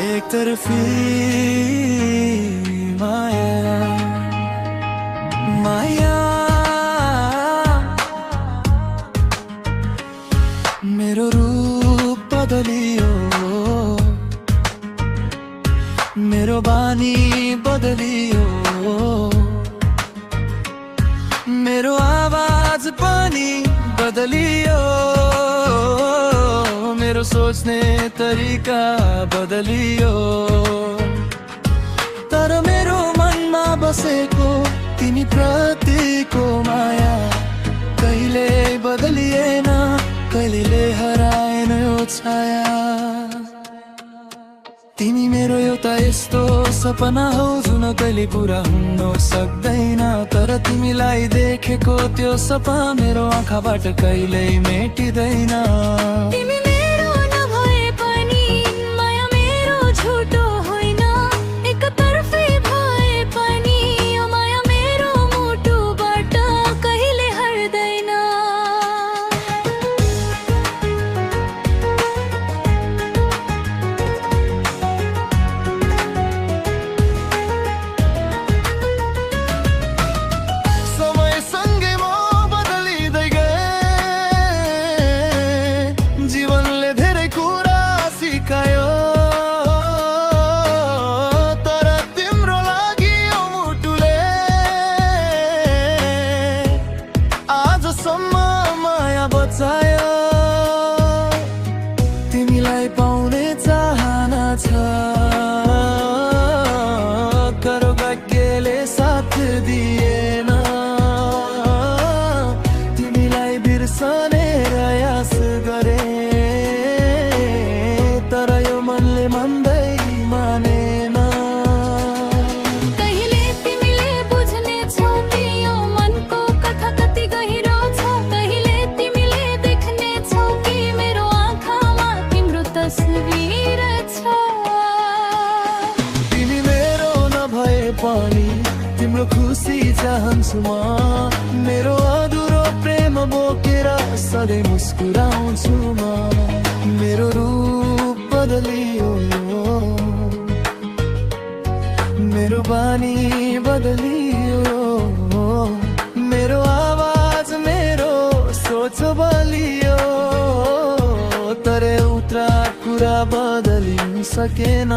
एक तरफी माया माया मेरो रूप बदलियो, मेरो बानी बदलियो, मेरो आवाज पनि बदलियो, मेरो सोच्ने तरिका बदलियो। तर मेरो मनमा बसेको तिमी प्रतिको माया कहिले बदलिएन, कहिले हराएन यो छाया। तिमी मेरो एउटा यस्तो सपना हौ जुन कहिले पुरा हुन सक्दैन, तर तिमीलाई देखेको त्यो सपना मेरो आँखाबाट कहिल्यै मेटिँदैन। तिमी मेरो नभए पनि माया मेरो झुटो होइन, एकतर्फी भए पनि यो माया मेरो मुटुबाट कहिले हट्दैन। तिमीलाई पाउने चाहना छ, तर भाग्यले साथ दिएन। तिमीलाई बिर्सने प्रयास गरे, तर यो मनले मान्दै मानेन। कहिले तिमीले बुझ्ने छौ कि यो मनको कथा कति गहिरो छ, कहिले तिमीले देख्ने छौ कि मेरो आँखामा तिम्रो तस्बिर छ। तिमी मेरो नभए पनि तिम्रो खुसी चाहन्छु म, मेरो अधुरो प्रेम बोकेर सधैँ मुस्कुराउँछु म। मेरो रूप बदलियो, मेरो बानी बदलियो, मेरो आवाज मेरो सोच बलियो, तर एउटा कुरा बदलिन सकेन।